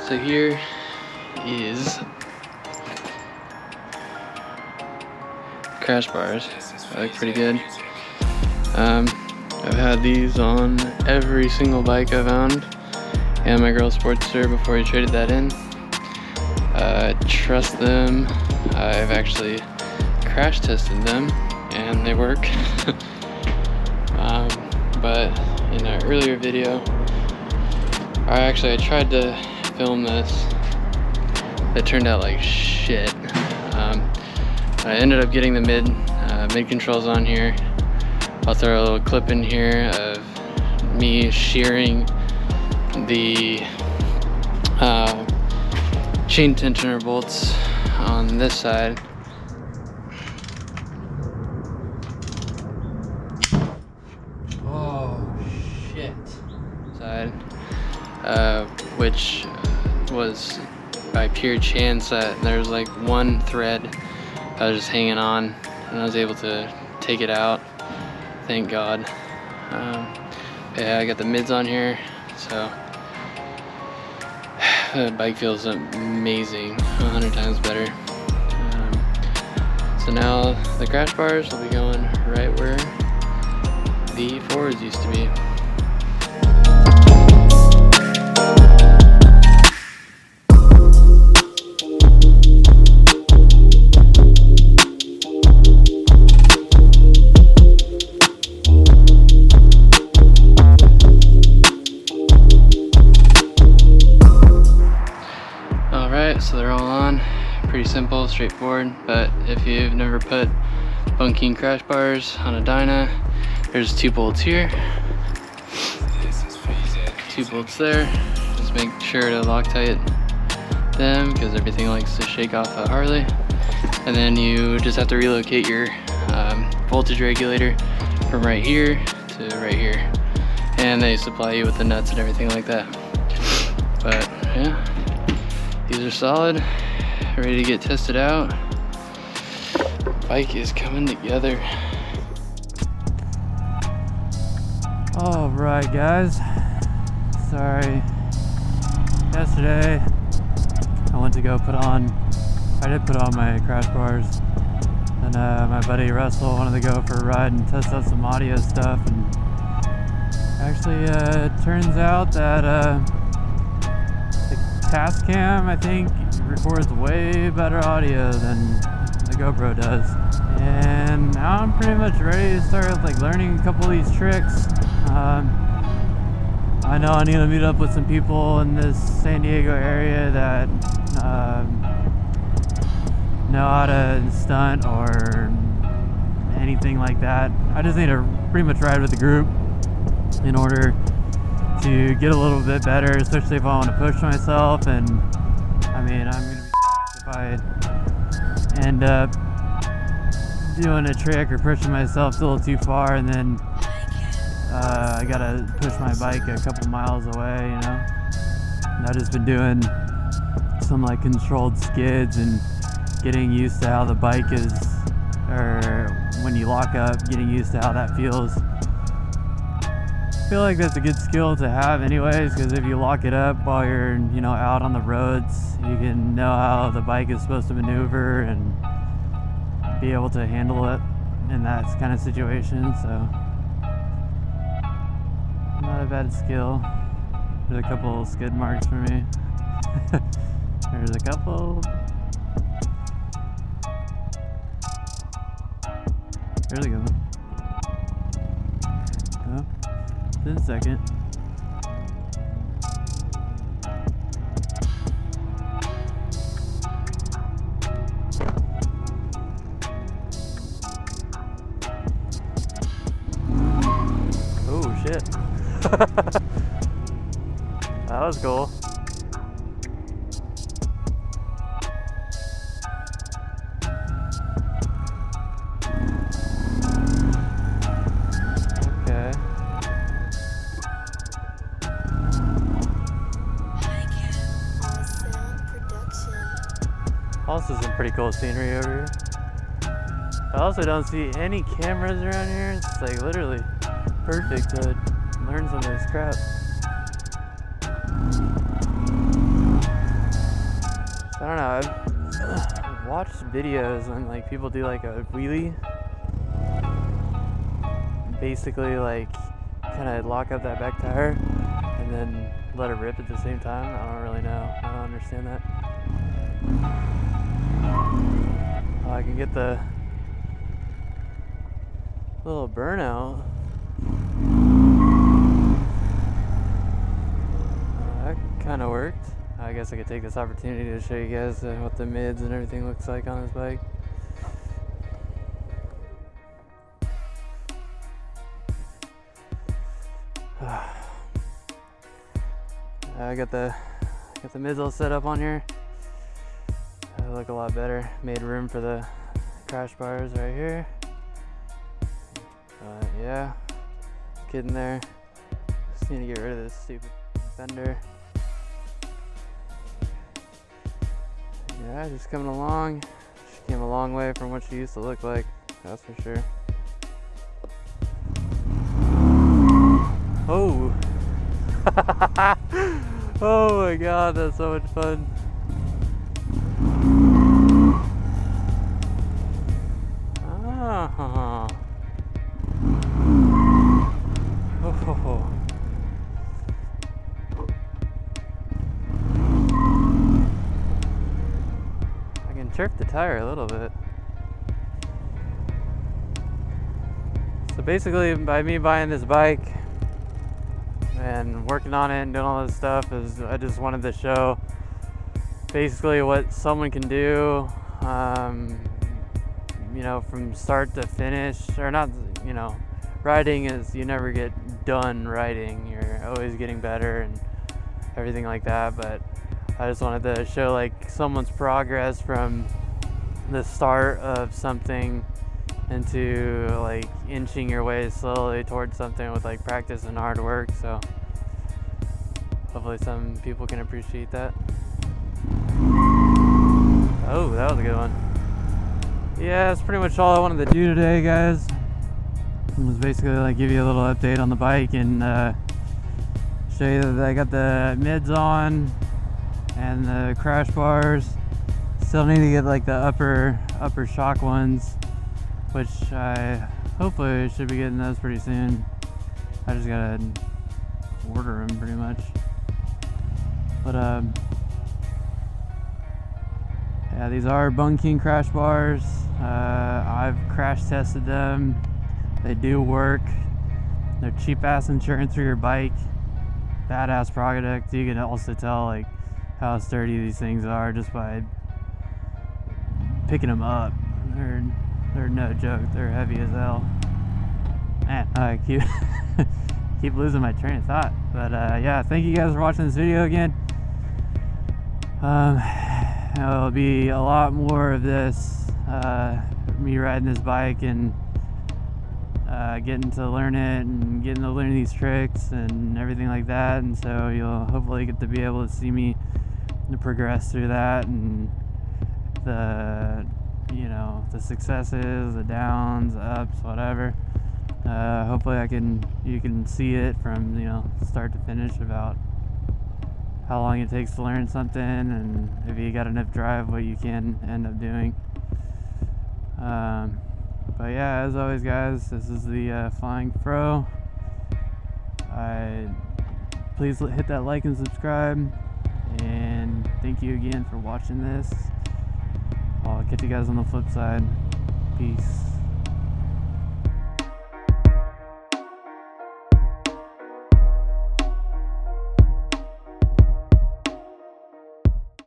So here is Crashbars. I look pretty good. I've had these on every single bike I've owned, and my girl Sportster before he traded that in. I trust them. I've actually crash tested them and they work. But in an earlier video, I tried to film this. It turned out like shit. I ended up getting the mid controls on here. I'll throw a little clip in here of me shearing the chain tensioner bolts on this side. Oh shit. Side, which was by pure chance that there was like one thread I was just hanging on, and I was able to take it out. Thank God. Yeah, I got the mids on here, so the bike feels amazing, 100 times better. So now the crash bars will be going right where the forwards used to be. So they're all on, pretty simple, straightforward, but if you've never put Bungking Crashbars on a Dyna, there's 2 bolts here, 2 bolts there. Just make sure to Loctite them because everything likes to shake off a Harley. And then you just have to relocate your voltage regulator from right here to right here, and they supply you with the nuts and everything like that. But yeah, these are solid, ready to get tested out. Bike is coming together. All right, guys. Sorry. Yesterday, I went to go I did put on my crash bars. And my buddy Russell wanted to go for a ride and test out some audio stuff. And actually, it turns out that Tascam, I think, records way better audio than the GoPro does. And now I'm pretty much ready to start like learning a couple of these tricks. I know I need to meet up with some people in this San Diego area that know how to stunt or anything like that. I just need to pretty much ride with the group in order to get a little bit better, especially if I want to push myself. And I mean, I'm gonna be if I end up doing a trick or pushing myself a little too far, and then I gotta push my bike a couple miles away, you know. And I've just been doing some like controlled skids and getting used to how the bike is, or when you lock up, getting used to how that feels. I feel like that's a good skill to have anyways, because if you lock it up while you're, you know, out on the roads, you can know how the bike is supposed to maneuver and be able to handle it in that kind of situation. So not a bad skill. There's a couple skid marks for me. There's a couple. There's a good one. Oh. In a second. Oh shit. That was cool. Also some pretty cool scenery over here. I also don't see any cameras around here. It's like literally perfect to learn some of this crap. don't know, I've watched videos when like people do like a wheelie, basically like kind of lock up that back tire and then let it rip at the same time. I don't really know, I don't understand that. I can get the little burnout. That kind of worked. I guess I could take this opportunity to show you guys what the mids and everything looks like on this bike. I got the mids all set up on here. They look a lot better. Made room for the Crashbars right here. But yeah, getting there. Just need to get rid of this stupid fender. Yeah, just coming along. She came a long way from what she used to look like, that's for sure. Oh! Oh my god, that's so much fun. Ah. Oh. I can chirp the tire a little bit. So basically, by me buying this bike and working on it and doing all this stuff, is I just wanted to show basically what someone can do, you know, from start to finish, or not, you know, riding is, you never get done riding, you're always getting better and everything like that, but I just wanted to show like someone's progress from the start of something into like inching your way slowly towards something with like practice and hard work. So hopefully some people can appreciate that. Oh, that was a good one. Yeah, that's pretty much all I wanted to do today, guys. It was basically like give you a little update on the bike and show you that I got the mids on and the Crashbars. Still need to get like the upper shock ones, which I hopefully should be getting those pretty soon. I just gotta order them pretty much. But yeah, these are Bungking Crashbars. I've crash tested them. They do work. They're cheap ass insurance for your bike. Badass product. You can also tell like how sturdy these things are just by picking them up. They're no joke. They're heavy as hell. Man, I keep losing my train of thought. But yeah, thank you guys for watching this video again. There'll be a lot more of this, me riding this bike and getting to learn it and getting to learn these tricks and everything like that. And so you'll hopefully get to be able to see me progress through that and the, you know, the successes, the downs, the ups, whatever. Hopefully you can see it from, you know, start to finish about how long it takes to learn something, and if you got enough drive, what you can end up doing. But yeah, as always, guys, this is the Flying Pro. Please hit that like and subscribe, and thank you again for watching this. I'll catch you guys on the flip side. Peace.